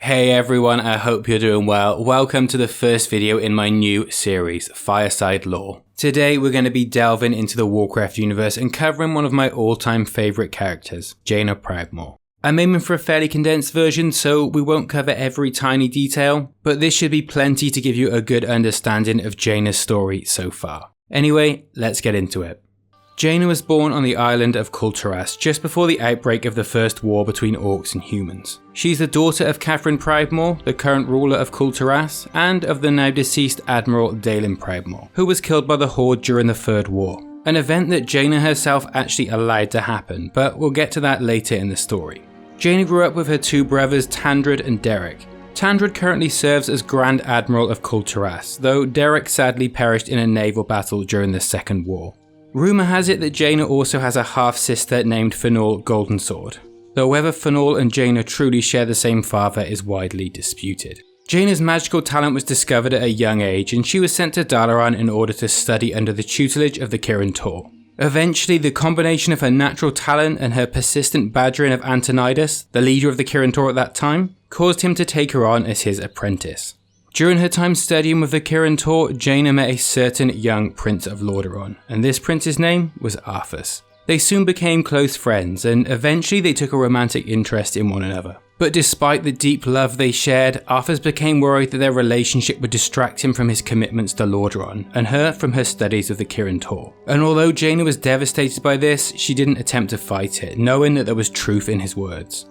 Hey everyone, I hope you're doing well. Welcome to the first video in my new series, Fireside Lore. Today we're going to be delving into the Warcraft universe and covering one of my all-time favourite characters, Jaina Proudmoore. I'm aiming for a fairly condensed version, so we won't cover every tiny detail, but this should be plenty to give you a good understanding of Jaina's story so far. Anyway, let's get into it. Jaina was born on the island of Kulturas just before the outbreak of the first war between orcs and humans. She's the daughter of Kirin Proudmoore, the current ruler of Kulturas, and of the now deceased Admiral Jaina Proudmoore, who was killed by the Horde during the Third War. An event that Jaina herself actually allowed to happen, but we'll get to that later in the story. Jaina grew up with her two brothers Tandred and Derek. Tandred currently serves as Grand Admiral of Kulturas, though Derek sadly perished in a naval battle during the Second War. Rumour has it that Jaina also has a half-sister named Fëanor Goldensword, though whether Fëanor and Jaina truly share the same father is widely disputed. Jaina's magical talent was discovered at a young age, and she was sent to Dalaran in order to study under the tutelage of the Kirin Tor. Eventually, the combination of her natural talent and her persistent badgering of Antonidas, the leader of the Kirin Tor at that time, caused him to take her on as his apprentice. During her time studying with the Kirin Tor, Jaina met a certain young Prince of Lordaeron, and this prince's name was Arthas. They soon became close friends, and eventually they took a romantic interest in one another. But despite the deep love they shared, Arthas became worried that their relationship would distract him from his commitments to Lordaeron, and her from her studies of the Kirin Tor. And although Jaina was devastated by this, she didn't attempt to fight it, knowing that there was truth in his words.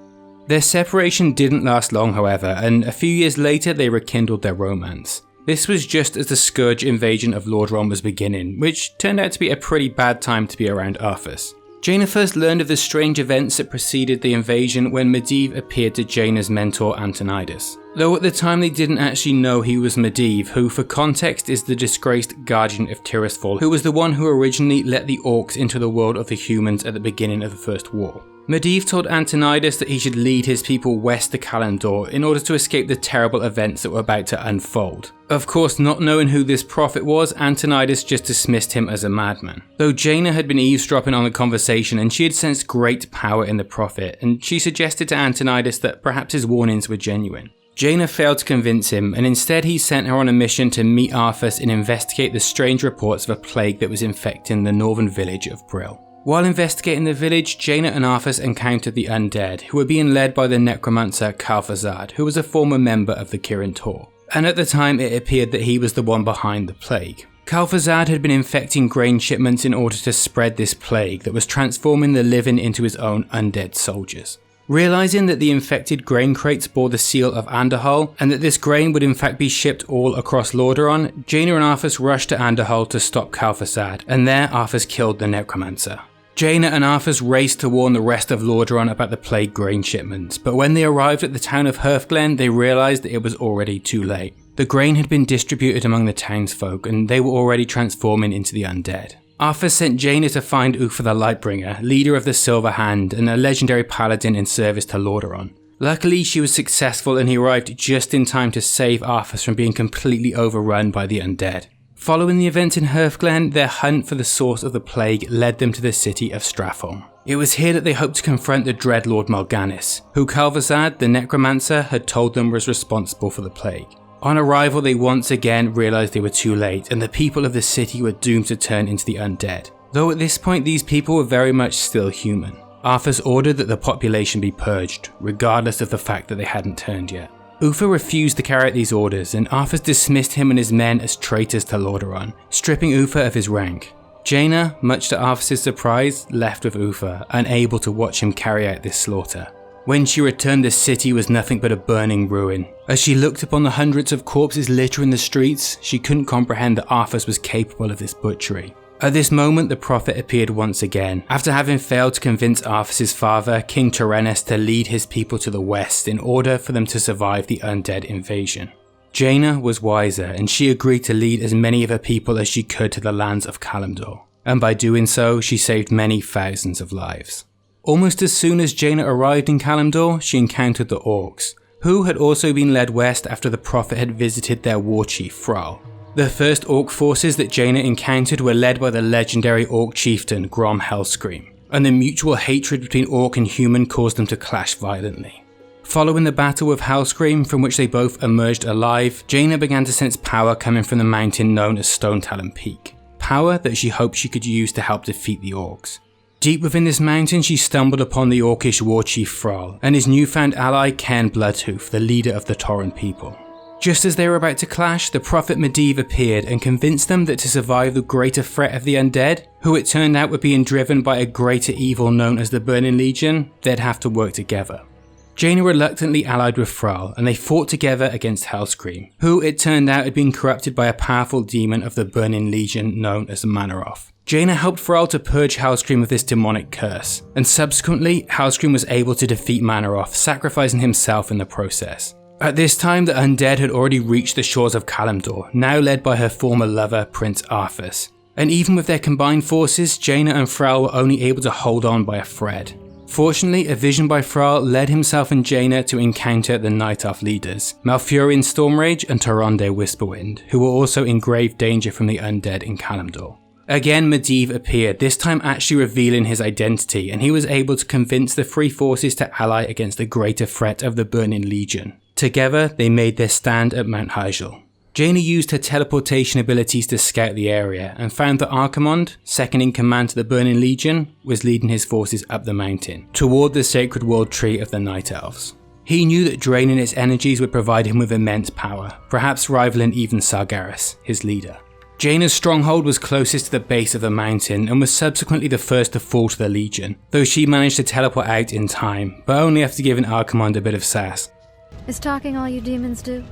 Their separation didn't last long, however, and a few years later they rekindled their romance. This was just as the Scourge invasion of Lordaeron was beginning, which turned out to be a pretty bad time to be around Arthas. Jaina first learned of the strange events that preceded the invasion when Medivh appeared to Jaina's mentor Antonidas. Though at the time they didn't actually know he was Medivh, who for context is the disgraced guardian of Tirisfal, who was the one who originally let the orcs into the world of the humans at the beginning of the First War. Medivh told Antonidas that he should lead his people west to Kalimdor in order to escape the terrible events that were about to unfold. Of course, not knowing who this prophet was, Antonidas just dismissed him as a madman. Though Jaina had been eavesdropping on the conversation and she had sensed great power in the prophet, and she suggested to Antonidas that perhaps his warnings were genuine. Jaina failed to convince him, and instead he sent her on a mission to meet Arthas and investigate the strange reports of a plague that was infecting the northern village of Brill. While investigating the village, Jaina and Arthas encountered the undead, who were being led by the necromancer Calphazad, who was a former member of the Kirin Tor. And at the time it appeared that he was the one behind the plague. Calphazad had been infecting grain shipments in order to spread this plague that was transforming the living into his own undead soldiers. Realising that the infected grain crates bore the seal of Andahul, and that this grain would in fact be shipped all across Lordaeron, Jaina and Arthas rushed to Andahul to stop Calphazad, and there Arthas killed the necromancer. Jaina and Arthas raced to warn the rest of Lordaeron about the plague grain shipments, but when they arrived at the town of Hearthglen, they realised that it was already too late. The grain had been distributed among the townsfolk, and they were already transforming into the undead. Arthas sent Jaina to find Uther the Lightbringer, leader of the Silver Hand and a legendary paladin in service to Lordaeron. Luckily, she was successful and he arrived just in time to save Arthas from being completely overrun by the undead. Following the event in Hearthglen, their hunt for the source of the plague led them to the city of Stratholme. It was here that they hoped to confront the dread Lord Mal'Ganis, who Calphazad, the necromancer, had told them was responsible for the plague. On arrival, they once again realised they were too late, and the people of the city were doomed to turn into the undead. Though at this point these people were very much still human. Arthas ordered that the population be purged, regardless of the fact that they hadn't turned yet. Uther refused to carry out these orders, and Arthas dismissed him and his men as traitors to Lordaeron, stripping Uther of his rank. Jaina, much to Arthas' surprise, left with Uther, unable to watch him carry out this slaughter. When she returned, the city was nothing but a burning ruin. As she looked upon the hundreds of corpses littering the streets, she couldn't comprehend that Arthas was capable of this butchery. At this moment, the prophet appeared once again, after having failed to convince Arthas' father, King Terenas, to lead his people to the west in order for them to survive the undead invasion. Jaina was wiser, and she agreed to lead as many of her people as she could to the lands of Kalimdor, and by doing so, she saved many thousands of lives. Almost as soon as Jaina arrived in Kalimdor, she encountered the orcs, who had also been led west after the prophet had visited their war chief Thrall. The first orc forces that Jaina encountered were led by the legendary orc chieftain Grom Hellscream, and the mutual hatred between orc and human caused them to clash violently. Following the battle with Hellscream, from which they both emerged alive, Jaina began to sense power coming from the mountain known as Stone Talon Peak. Power that she hoped she could use to help defeat the orcs. Deep within this mountain, she stumbled upon the orcish war chief Thrall and his newfound ally Cairn Bloodhoof, the leader of the Tauren people. Just as they were about to clash, the prophet Medivh appeared and convinced them that to survive the greater threat of the undead, who it turned out were being driven by a greater evil known as the Burning Legion, they'd have to work together. Jaina reluctantly allied with Thrall, and they fought together against Hellscream, who it turned out had been corrupted by a powerful demon of the Burning Legion known as Manoroth. Jaina helped Thrall to purge Hellscream of this demonic curse, and subsequently Hellscream was able to defeat Manoroth, sacrificing himself in the process. At this time, the undead had already reached the shores of Kalimdor, now led by her former lover, Prince Arthas. And even with their combined forces, Jaina and Thrall were only able to hold on by a thread. Fortunately, a vision by Thrall led himself and Jaina to encounter the Night Elf leaders, Malfurion Stormrage and Tyrande Whisperwind, who were also in grave danger from the undead in Kalimdor. Again, Medivh appeared, this time actually revealing his identity, and he was able to convince the three forces to ally against the greater threat of the Burning Legion. Together, they made their stand at Mount Hyjal. Jaina used her teleportation abilities to scout the area and found that Archimonde, second in command to the Burning Legion, was leading his forces up the mountain, toward the sacred world tree of the Night Elves. He knew that draining its energies would provide him with immense power, perhaps rivaling even Sargeras, his leader. Jaina's stronghold was closest to the base of the mountain and was subsequently the first to fall to the Legion, though she managed to teleport out in time, but only after giving Archimonde a bit of sass. Is talking all you demons do?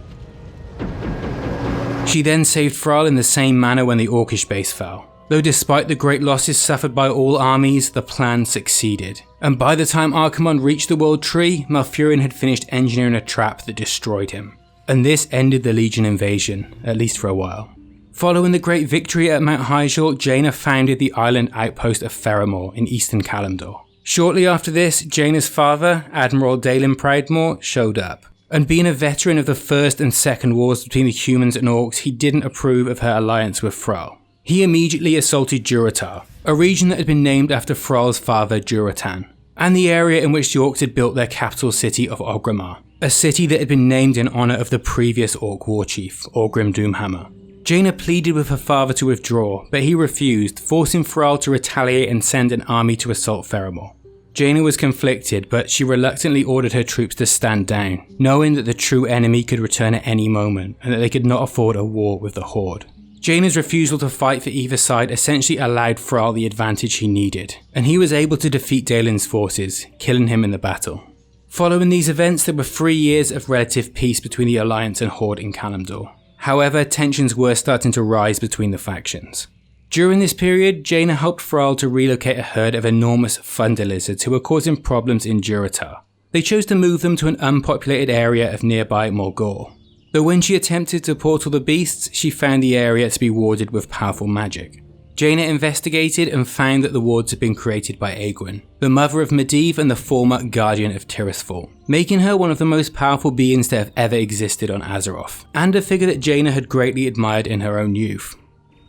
She then saved Thrall in the same manner when the Orcish base fell. Though despite the great losses suffered by all armies, the plan succeeded. And by the time Archimonde reached the World Tree, Malfurion had finished engineering a trap that destroyed him. And this ended the Legion invasion, at least for a while. Following the great victory at Mount Hyjal, Jaina founded the island outpost of Theramore in eastern Kalimdor. Shortly after this, Jaina's father, Admiral Jaina Proudmoore, showed up. And being a veteran of the First and Second Wars between the humans and orcs, he didn't approve of her alliance with Thrall. He immediately assaulted Durotar, a region that had been named after Thrall's father Durotan, and the area in which the orcs had built their capital city of Orgrimmar, a city that had been named in honour of the previous orc war chief, Orgrim Doomhammer. Jaina pleaded with her father to withdraw, but he refused, forcing Thrall to retaliate and send an army to assault Theramore. Jaina was conflicted, but she reluctantly ordered her troops to stand down, knowing that the true enemy could return at any moment and that they could not afford a war with the Horde. Jaina's refusal to fight for either side essentially allowed Thrall the advantage he needed, and he was able to defeat Daelin's forces, killing him in the battle. Following these events, there were 3 years of relative peace between the Alliance and Horde in Kalimdor. However, tensions were starting to rise between the factions. During this period, Jaina helped Thrall to relocate a herd of enormous thunder lizards who were causing problems in Durotar. They chose to move them to an unpopulated area of nearby Morgul. Though when she attempted to portal the beasts, she found the area to be warded with powerful magic. Jaina investigated and found that the wards had been created by Aegwynn, the mother of Medivh and the former guardian of Tirisfal, making her one of the most powerful beings that have ever existed on Azeroth, and a figure that Jaina had greatly admired in her own youth.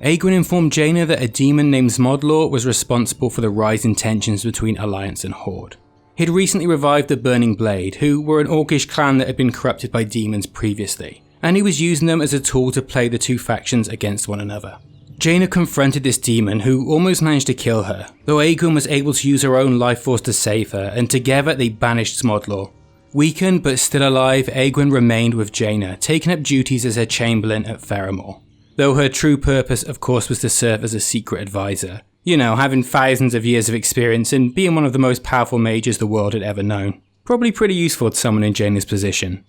Aegwynn informed Jaina that a demon named Smodlor was responsible for the rise in tensions between Alliance and Horde. He'd recently revived the Burning Blade, who were an orcish clan that had been corrupted by demons previously, and he was using them as a tool to play the two factions against one another. Jaina confronted this demon, who almost managed to kill her, though Aegwynn was able to use her own life force to save her, and together they banished Smodlor. Weakened but still alive, Aegwynn remained with Jaina, taking up duties as her chamberlain at Theramore. Though her true purpose, of course, was to serve as a secret advisor. You know, having thousands of years of experience and being one of the most powerful mages the world had ever known. Probably pretty useful to someone in Jaina's position.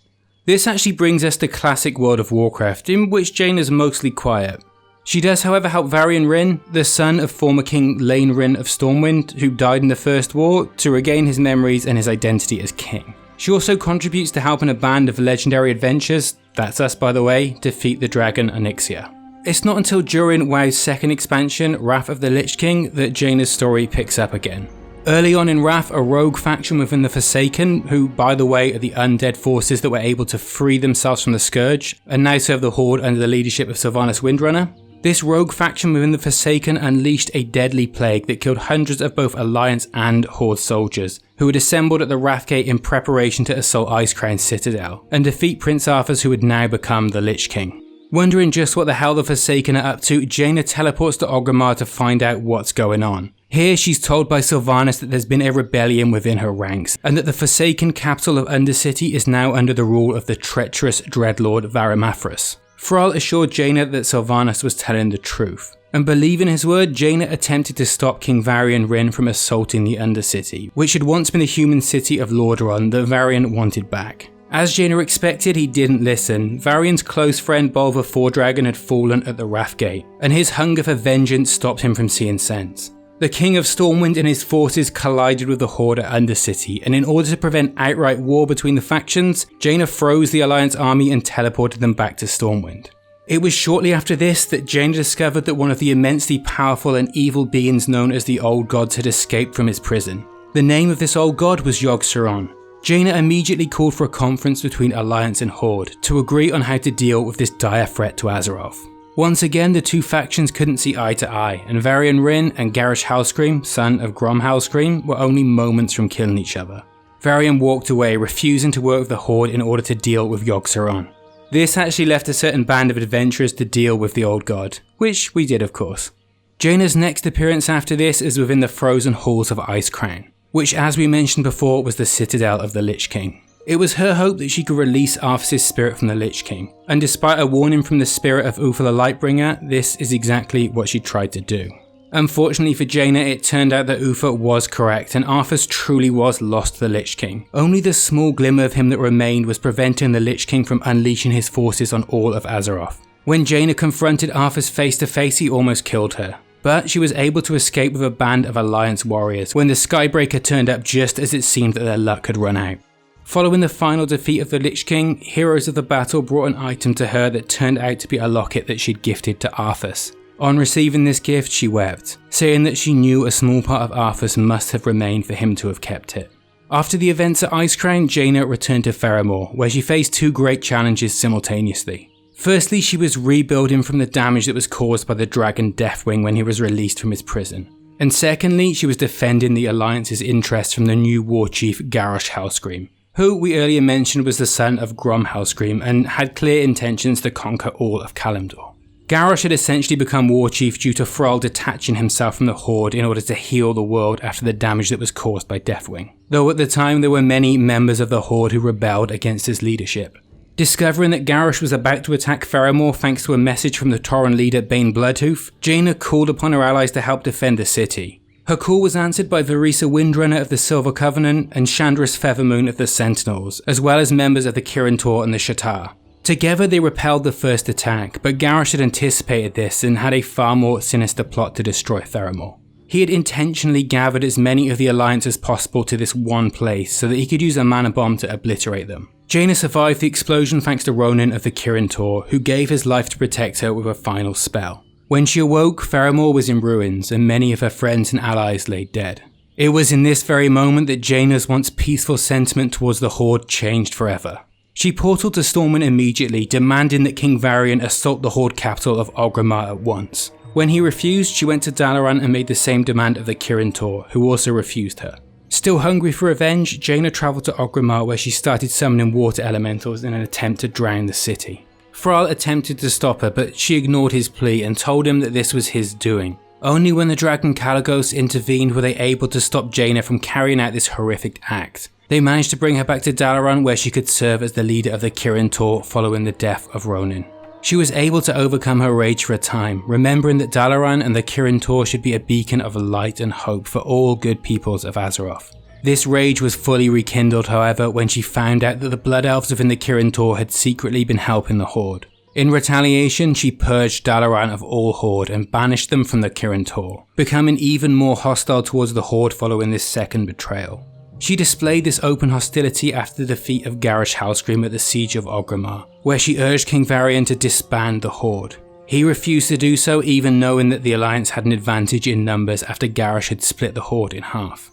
This actually brings us to classic World of Warcraft, in which Jaina's mostly quiet. She does, however, help Varian Wrynn, the son of former King Lane Wrynn of Stormwind, who died in the First War, to regain his memories and his identity as king. She also contributes to helping a band of legendary adventurers, that's us by the way, defeat the dragon Onyxia. It's not until during WoW's second expansion, Wrath of the Lich King, that Jaina's story picks up again. Early on in Wrath, a rogue faction within the Forsaken, who by the way are the undead forces that were able to free themselves from the Scourge, and now serve the Horde under the leadership of Sylvanas Windrunner, This rogue faction within the Forsaken unleashed a deadly plague that killed hundreds of both Alliance and Horde soldiers, who had assembled at the Wrathgate in preparation to assault Icecrown's Citadel, and defeat Prince Arthas, who had now become the Lich King. Wondering just what the hell the Forsaken are up to, Jaina teleports to Orgrimmar to find out what's going on. Here she's told by Sylvanas that there's been a rebellion within her ranks, and that the Forsaken capital of Undercity is now under the rule of the treacherous Dreadlord Varimathras. Thrall assured Jaina that Sylvanas was telling the truth, and believing his word, Jaina attempted to stop King Varian Wrynn from assaulting the Undercity, which had once been the human city of Lordaeron that Varian wanted back. As Jaina expected, he didn't listen. Varian's close friend Bolvar Fordragon had fallen at the Wrathgate, and his hunger for vengeance stopped him from seeing sense. The King of Stormwind and his forces collided with the Horde at Undercity, and in order to prevent outright war between the factions, Jaina froze the Alliance army and teleported them back to Stormwind. It was shortly after this that Jaina discovered that one of the immensely powerful and evil beings known as the Old Gods had escaped from his prison. The name of this Old God was Yogg-Saron. Jaina immediately called for a conference between Alliance and Horde to agree on how to deal with this dire threat to Azeroth. Once again, the two factions couldn't see eye to eye, and Varian Wrynn and Garrosh Hellscream, son of Grom Hellscream, were only moments from killing each other. Varian walked away, refusing to work with the Horde in order to deal with Yogg-Saron. This actually left a certain band of adventurers to deal with the Old God, which we did of course. Jaina's next appearance after this is within the frozen halls of Icecrown, which as we mentioned before was the Citadel of the Lich King. It was her hope that she could release Arthas' spirit from the Lich King, and despite a warning from the spirit of Uther the Lightbringer, this is exactly what she tried to do. Unfortunately for Jaina, it turned out that Uther was correct, and Arthas truly was lost to the Lich King. Only the small glimmer of him that remained was preventing the Lich King from unleashing his forces on all of Azeroth. When Jaina confronted Arthas face to face, he almost killed her. But she was able to escape with a band of Alliance warriors when the Skybreaker turned up just as it seemed that their luck had run out. Following the final defeat of the Lich King, heroes of the battle brought an item to her that turned out to be a locket that she'd gifted to Arthas. On receiving this gift, she wept, saying that she knew a small part of Arthas must have remained for him to have kept it. After the events at Icecrown, Jaina returned to Theramore, where she faced two great challenges simultaneously. Firstly, she was rebuilding from the damage that was caused by the dragon Deathwing when he was released from his prison. And secondly, she was defending the Alliance's interests from the new war chief Garrosh Hellscream, who we earlier mentioned was the son of Grom Hellscream and had clear intentions to conquer all of Kalimdor. Garrosh had essentially become war chief due to Thrall detaching himself from the Horde in order to heal the world after the damage that was caused by Deathwing, though at the time there were many members of the Horde who rebelled against his leadership. Discovering that Garrosh was about to attack Theramore thanks to a message from the Tauren leader Bane Bloodhoof, Jaina called upon her allies to help defend the city. Her call was answered by Varisa Windrunner of the Silver Covenant and Chandris Feathermoon of the Sentinels, as well as members of the Kirin Tor and the Shatar. Together they repelled the first attack, but Garrosh had anticipated this and had a far more sinister plot to destroy Theramore. He had intentionally gathered as many of the Alliance as possible to this one place so that he could use a mana bomb to obliterate them. Jaina survived the explosion thanks to Ronan of the Kirin Tor, who gave his life to protect her with a final spell. When she awoke, Theramore was in ruins and many of her friends and allies lay dead. It was in this very moment that Jaina's once peaceful sentiment towards the Horde changed forever. She portaled to Stormwind immediately, demanding that King Varian assault the Horde capital of Orgrimmar at once. When he refused, she went to Dalaran and made the same demand of the Kirin Tor, who also refused her. Still hungry for revenge, Jaina travelled to Orgrimmar where she started summoning water elementals in an attempt to drown the city. Thrall attempted to stop her, but she ignored his plea and told him that this was his doing. Only when the dragon Kalagos intervened were they able to stop Jaina from carrying out this horrific act. They managed to bring her back to Dalaran where she could serve as the leader of the Kirin Tor following the death of Ronan. She was able to overcome her rage for a time, remembering that Dalaran and the Kirin Tor should be a beacon of light and hope for all good peoples of Azeroth. This rage was fully rekindled, however, when she found out that the Blood Elves within the Kirin Tor had secretly been helping the Horde. In retaliation, she purged Dalaran of all Horde and banished them from the Kirin Tor, becoming even more hostile towards the Horde following this second betrayal. She displayed this open hostility after the defeat of Garrosh Hellscream at the Siege of Orgrimmar, where she urged King Varian to disband the Horde. He refused to do so, even knowing that the Alliance had an advantage in numbers after Garrosh had split the Horde in half.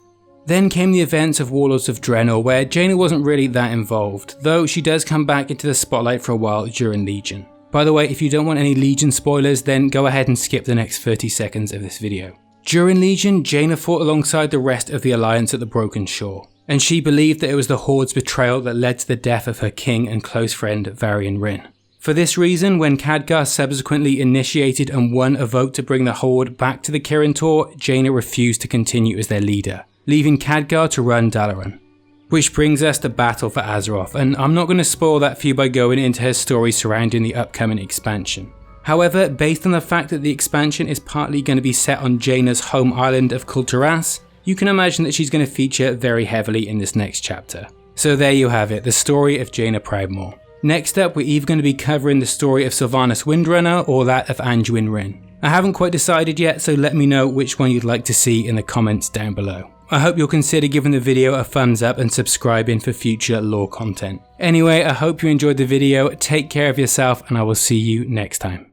Then came the events of Warlords of Draenor, where Jaina wasn't really that involved, though she does come back into the spotlight for a while during Legion. By the way, if you don't want any Legion spoilers, then go ahead and skip the next 30 seconds of this video. During Legion, Jaina fought alongside the rest of the Alliance at the Broken Shore, and she believed that it was the Horde's betrayal that led to the death of her king and close friend Varian Wrynn. For this reason, when Khadgar subsequently initiated and won a vote to bring the Horde back to the Kirin Tor, Jaina refused to continue as their leader, leaving Khadgar to run Dalaran. Which brings us to Battle for Azeroth, and I'm not going to spoil that for you by going into her story surrounding the upcoming expansion. However, based on the fact that the expansion is partly going to be set on Jaina's home island of Kulturas, you can imagine that she's going to feature very heavily in this next chapter. So there you have it, the story of Jaina Proudmoore. Next up, we're either going to be covering the story of Sylvanas Windrunner or that of Anduin Wrynn. I haven't quite decided yet, so let me know which one you'd like to see in the comments down below. I hope you'll consider giving the video a thumbs up and subscribing for future lore content. Anyway, I hope you enjoyed the video, take care of yourself, and I will see you next time.